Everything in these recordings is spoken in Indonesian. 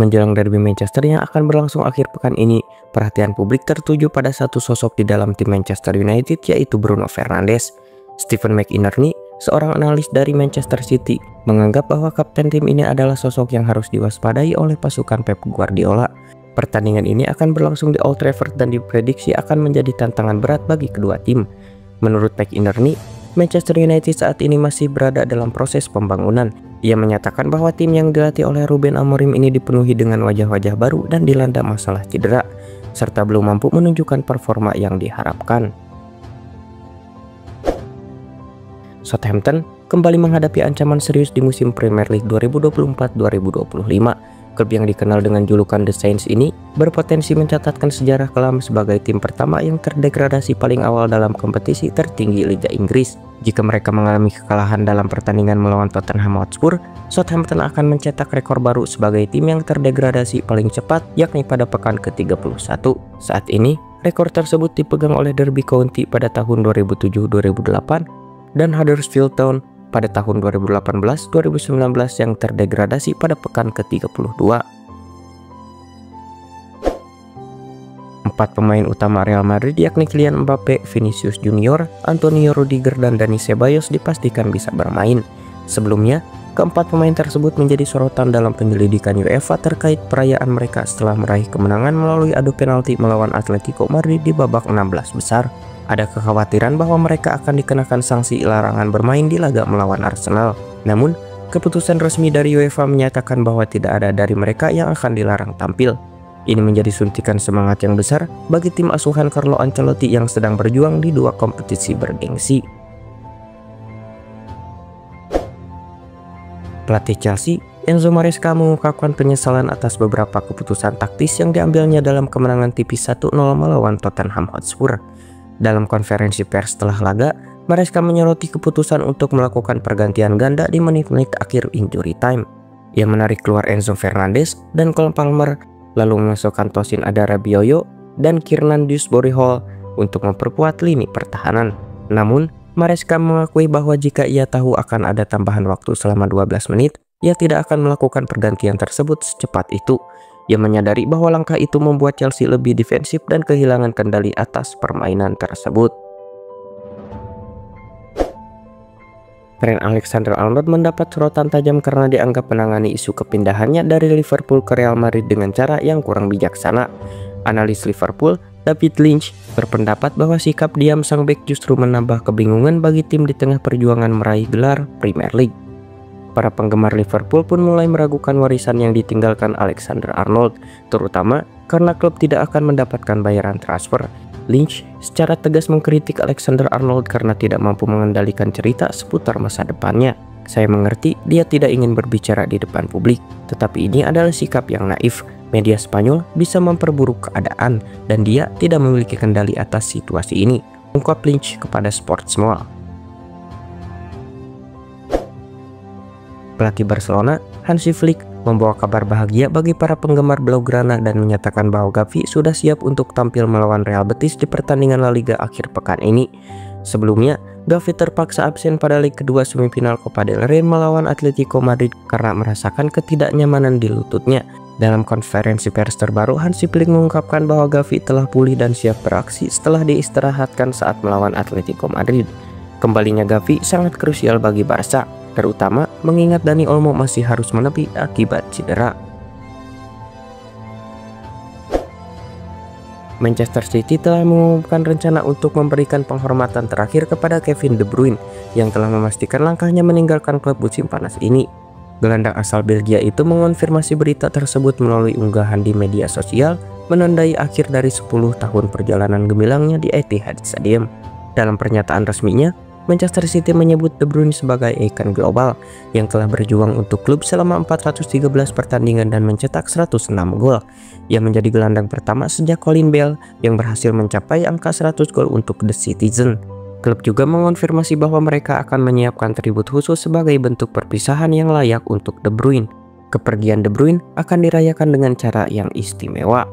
Menjelang derby Manchester yang akan berlangsung akhir pekan ini, perhatian publik tertuju pada satu sosok di dalam tim Manchester United, yaitu Bruno Fernandes. Stephen McInerney, seorang analis dari Manchester City, menganggap bahwa kapten tim ini adalah sosok yang harus diwaspadai oleh pasukan Pep Guardiola. Pertandingan ini akan berlangsung di Old Trafford dan diprediksi akan menjadi tantangan berat bagi kedua tim. Menurut McInerney, Manchester United saat ini masih berada dalam proses pembangunan. Ia menyatakan bahwa tim yang dilatih oleh Ruben Amorim ini dipenuhi dengan wajah-wajah baru dan dilanda masalah cedera, serta belum mampu menunjukkan performa yang diharapkan. Southampton kembali menghadapi ancaman serius di musim Premier League 2024-2025. Klub yang dikenal dengan julukan The Saints ini berpotensi mencatatkan sejarah kelam sebagai tim pertama yang terdegradasi paling awal dalam kompetisi tertinggi Liga Inggris. Jika mereka mengalami kekalahan dalam pertandingan melawan Tottenham Hotspur, Southampton akan mencetak rekor baru sebagai tim yang terdegradasi paling cepat, yakni pada pekan ke-31. Saat ini, rekor tersebut dipegang oleh Derby County pada tahun 2007-2008 dan Huddersfield Town pada tahun 2018-2019 yang terdegradasi pada pekan ke-32. 4 pemain utama Real Madrid yakni Kylian Mbappe, Vinicius Junior, Antonio Rudiger, dan Dani Ceballos dipastikan bisa bermain. Sebelumnya, keempat pemain tersebut menjadi sorotan dalam penyelidikan UEFA terkait perayaan mereka setelah meraih kemenangan melalui adu penalti melawan Atletico Madrid di babak 16 besar. Ada kekhawatiran bahwa mereka akan dikenakan sanksi larangan bermain di laga melawan Arsenal. Namun, keputusan resmi dari UEFA menyatakan bahwa tidak ada dari mereka yang akan dilarang tampil. Ini menjadi suntikan semangat yang besar bagi tim asuhan Carlo Ancelotti yang sedang berjuang di dua kompetisi bergengsi. Pelatih Chelsea, Enzo Maresca, mengungkapkan penyesalan atas beberapa keputusan taktis yang diambilnya dalam kemenangan tipis 1-0 melawan Tottenham Hotspur. Dalam konferensi pers setelah laga, Maresca menyoroti keputusan untuk melakukan pergantian ganda di menit-menit akhir injury time. Ia menarik keluar Enzo Fernandes dan Cole Palmer, lalu memasukkan Tosin Adarabioyo dan Kiernan Dewsbury Hall untuk memperkuat lini pertahanan. Namun, Maresca mengakui bahwa jika ia tahu akan ada tambahan waktu selama 12 menit, ia tidak akan melakukan pergantian tersebut secepat itu. Ia menyadari bahwa langkah itu membuat Chelsea lebih defensif dan kehilangan kendali atas permainan tersebut. Trent Alexander-Arnold mendapat sorotan tajam karena dianggap menangani isu kepindahannya dari Liverpool ke Real Madrid dengan cara yang kurang bijaksana. Analis Liverpool, David Lynch, berpendapat bahwa sikap diam sang bek justru menambah kebingungan bagi tim di tengah perjuangan meraih gelar Premier League. Para penggemar Liverpool pun mulai meragukan warisan yang ditinggalkan Alexander-Arnold, terutama karena klub tidak akan mendapatkan bayaran transfer. Lynch secara tegas mengkritik Alexander-Arnold karena tidak mampu mengendalikan cerita seputar masa depannya. Saya mengerti dia tidak ingin berbicara di depan publik, tetapi ini adalah sikap yang naif. Media Spanyol bisa memperburuk keadaan dan dia tidak memiliki kendali atas situasi ini, ungkap Lynch kepada Sportsmall. Pelatih Barcelona, Hansi Flick, membawa kabar bahagia bagi para penggemar Blaugrana dan menyatakan bahwa Gavi sudah siap untuk tampil melawan Real Betis di pertandingan La Liga akhir pekan ini. Sebelumnya, Gavi terpaksa absen pada leg kedua semifinal Copa del Rey melawan Atletico Madrid karena merasakan ketidaknyamanan di lututnya. Dalam konferensi pers terbaru, Hansi Flick mengungkapkan bahwa Gavi telah pulih dan siap beraksi setelah diistirahatkan saat melawan Atletico Madrid. Kembalinya Gavi sangat krusial bagi Barca, terutama mengingat Dani Olmo masih harus menepi akibat cedera. Manchester City telah mengumumkan rencana untuk memberikan penghormatan terakhir kepada Kevin De Bruyne yang telah memastikan langkahnya meninggalkan klub musim panas ini. Gelandang asal Belgia itu mengonfirmasi berita tersebut melalui unggahan di media sosial, menandai akhir dari 10 tahun perjalanan gemilangnya di Etihad Stadium. Dalam pernyataan resminya, Manchester City menyebut De Bruyne sebagai ikon global yang telah berjuang untuk klub selama 413 pertandingan dan mencetak 106 gol. Ia menjadi gelandang pertama sejak Colin Bale yang berhasil mencapai angka 100 gol untuk The Citizen. Klub juga mengonfirmasi bahwa mereka akan menyiapkan tribut khusus sebagai bentuk perpisahan yang layak untuk De Bruyne. Kepergian De Bruyne akan dirayakan dengan cara yang istimewa.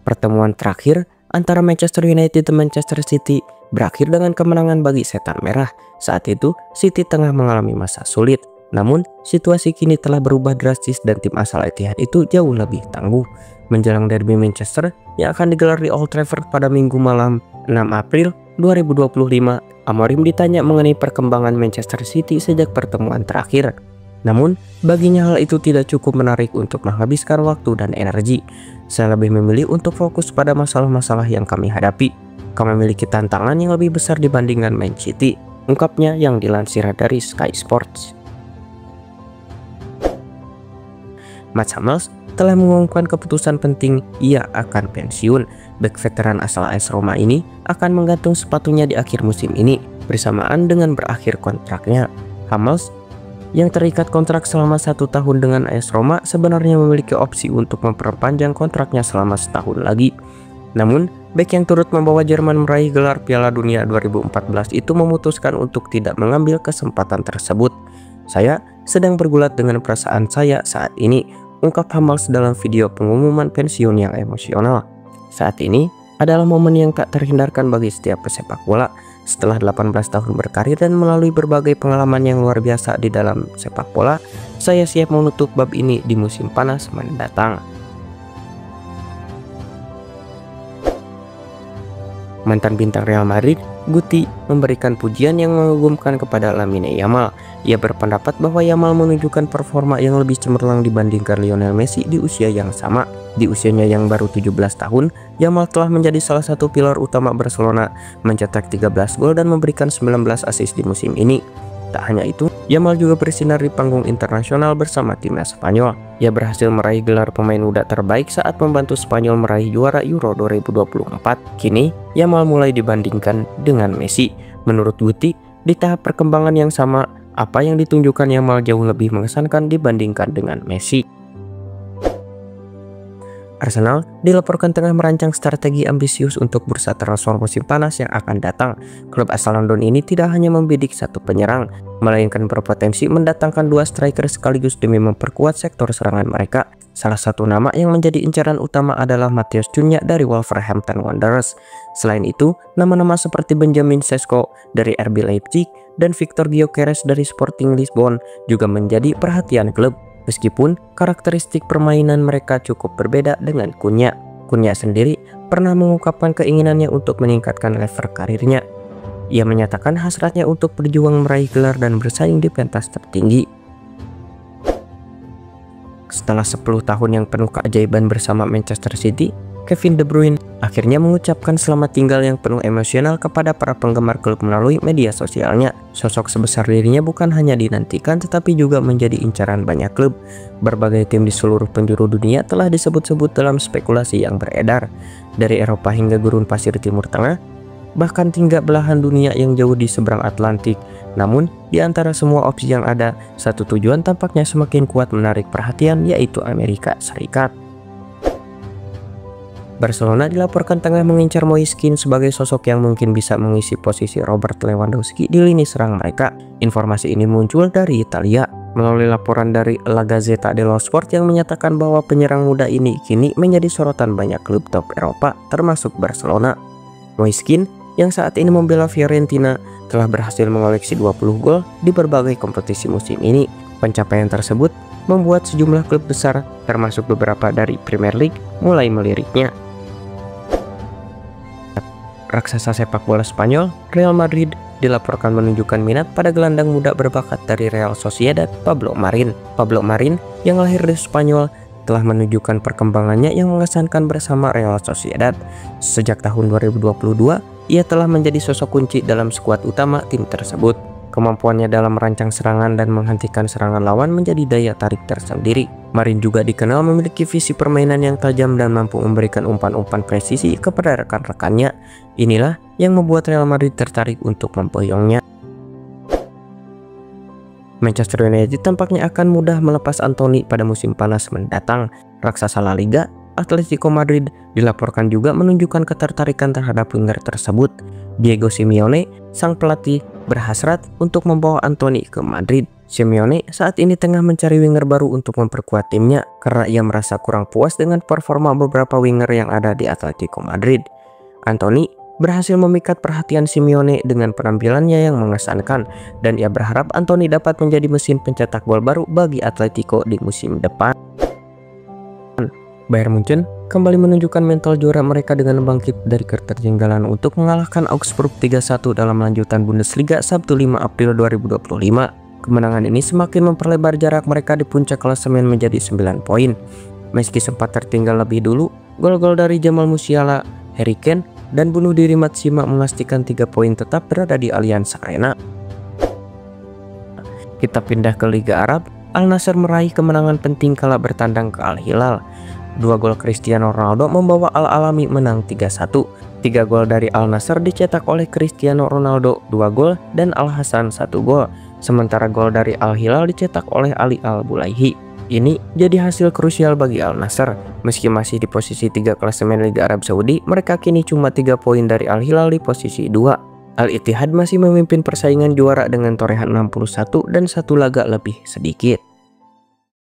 Pertemuan terakhir antara Manchester United dan Manchester City berakhir dengan kemenangan bagi Setan Merah. Saat itu, City tengah mengalami masa sulit. Namun, situasi kini telah berubah drastis dan tim asal Etihad itu jauh lebih tangguh. Menjelang derby Manchester yang akan digelar di Old Trafford pada Minggu malam 6 April 2025, Amorim ditanya mengenai perkembangan Manchester City sejak pertemuan terakhir. Namun, baginya hal itu tidak cukup menarik untuk menghabiskan waktu dan energi. Saya lebih memilih untuk fokus pada masalah-masalah yang kami hadapi. Kami memiliki tantangan yang lebih besar dibandingkan Man City, ungkapnya yang dilansir dari Sky Sports. Mats Hummels telah mengumumkan keputusan penting, ia akan pensiun. Bek veteran asal AS Roma ini akan menggantung sepatunya di akhir musim ini bersamaan dengan berakhir kontraknya. Hummels yang terikat kontrak selama 1 tahun dengan AS Roma sebenarnya memiliki opsi untuk memperpanjang kontraknya selama setahun lagi. Namun, bek yang turut membawa Jerman meraih gelar Piala Dunia 2014 itu memutuskan untuk tidak mengambil kesempatan tersebut. Saya sedang bergulat dengan perasaan saya saat ini, ungkap Hummels dalam video pengumuman pensiun yang emosional. Saat ini adalah momen yang tak terhindarkan bagi setiap pesepak bola. Setelah 18 tahun berkarir dan melalui berbagai pengalaman yang luar biasa di dalam sepak bola, saya siap menutup bab ini di musim panas mendatang. Mantan bintang Real Madrid, Guti, memberikan pujian yang mengagumkan kepada Lamine Yamal. Ia berpendapat bahwa Yamal menunjukkan performa yang lebih cemerlang dibandingkan Lionel Messi di usia yang sama. Di usianya yang baru 17 tahun, Yamal telah menjadi salah satu pilar utama Barcelona, mencetak 13 gol dan memberikan 19 assist di musim ini. Tak hanya itu, Yamal juga bersinar di panggung internasional bersama timnas Spanyol. Ia berhasil meraih gelar pemain muda terbaik saat membantu Spanyol meraih juara Euro 2024. Kini, Yamal mulai dibandingkan dengan Messi. Menurut Guti, di tahap perkembangan yang sama, apa yang ditunjukkan Yamal jauh lebih mengesankan dibandingkan dengan Messi. Arsenal dilaporkan tengah merancang strategi ambisius untuk bursa transfer musim panas yang akan datang. Klub asal London ini tidak hanya membidik satu penyerang, melainkan berpotensi mendatangkan 2 striker sekaligus demi memperkuat sektor serangan mereka. Salah satu nama yang menjadi incaran utama adalah Matheus Cunha dari Wolverhampton Wanderers. Selain itu, nama-nama seperti Benjamin Sesko dari RB Leipzig dan Victor Gyökeres dari Sporting Lisbon juga menjadi perhatian klub. Meskipun karakteristik permainan mereka cukup berbeda dengan Cunha. Cunha sendiri pernah mengungkapkan keinginannya untuk meningkatkan level karirnya. Ia menyatakan hasratnya untuk berjuang meraih gelar dan bersaing di pentas tertinggi. Setelah 10 tahun yang penuh keajaiban bersama Manchester City, Kevin De Bruyne akhirnya mengucapkan selamat tinggal yang penuh emosional kepada para penggemar klub melalui media sosialnya. Sosok sebesar dirinya bukan hanya dinantikan tetapi juga menjadi incaran banyak klub. Berbagai tim di seluruh penjuru dunia telah disebut-sebut dalam spekulasi yang beredar, dari Eropa hingga gurun pasir Timur Tengah, bahkan hingga belahan dunia yang jauh di seberang Atlantik. Namun, di antara semua opsi yang ada, satu tujuan tampaknya semakin kuat menarik perhatian, yaitu Amerika Serikat. Barcelona dilaporkan tengah mengincar Moise Kean sebagai sosok yang mungkin bisa mengisi posisi Robert Lewandowski di lini serang mereka. Informasi ini muncul dari Italia melalui laporan dari La Gazzetta dello Sport yang menyatakan bahwa penyerang muda ini kini menjadi sorotan banyak klub top Eropa termasuk Barcelona. Moise Kean yang saat ini membela Fiorentina telah berhasil mengoleksi 20 gol di berbagai kompetisi musim ini. Pencapaian tersebut membuat sejumlah klub besar termasuk beberapa dari Premier League mulai meliriknya. Raksasa sepak bola Spanyol, Real Madrid, dilaporkan menunjukkan minat pada gelandang muda berbakat dari Real Sociedad, Pablo Marín. Pablo Marín yang lahir di Spanyol telah menunjukkan perkembangannya yang mengesankan bersama Real Sociedad. Sejak tahun 2022, ia telah menjadi sosok kunci dalam skuad utama tim tersebut. Kemampuannya dalam merancang serangan dan menghentikan serangan lawan menjadi daya tarik tersendiri. Marín juga dikenal memiliki visi permainan yang tajam dan mampu memberikan umpan-umpan presisi kepada rekan-rekannya. Inilah yang membuat Real Madrid tertarik untuk memboyongnya. Manchester United tampaknya akan mudah melepas Antony pada musim panas mendatang. Raksasa La Liga, Atletico Madrid, dilaporkan juga menunjukkan ketertarikan terhadap winger tersebut. Diego Simeone, sang pelatih, berhasrat untuk membawa Antony ke Madrid. Simeone saat ini tengah mencari winger baru untuk memperkuat timnya karena ia merasa kurang puas dengan performa beberapa winger yang ada di Atletico Madrid. Antony berhasil memikat perhatian Simeone dengan penampilannya yang mengesankan, dan ia berharap Anthony dapat menjadi mesin pencetak gol baru bagi Atletico di musim depan. Bayern Munchen kembali menunjukkan mental juara mereka dengan bangkit dari ketertinggalan untuk mengalahkan Augsburg 3-1 dalam lanjutan Bundesliga Sabtu 5 April 2025. Kemenangan ini semakin memperlebar jarak mereka di puncak klasemen menjadi 9 poin. Meski sempat tertinggal lebih dulu, gol-gol dari Jamal Musiala, Harry Kane, dan bunuh diri Matsima memastikan 3 poin tetap berada di Allianz Arena. Kita pindah ke Liga Arab. Al Nassr meraih kemenangan penting kala bertandang ke Al Hilal. 2 gol Cristiano Ronaldo membawa Al Alami menang 3-1. 3 gol dari Al Nassr dicetak oleh Cristiano Ronaldo 2 gol dan Al Hassan 1 gol. Sementara gol dari Al Hilal dicetak oleh Ali Al Bulaihi. Ini jadi hasil krusial bagi Al Nassr. Meski masih di posisi 3 klasemen Liga Arab Saudi, mereka kini cuma 3 poin dari Al Hilal di posisi 2. Al Ittihad masih memimpin persaingan juara dengan torehan 61 dan 1 laga lebih sedikit.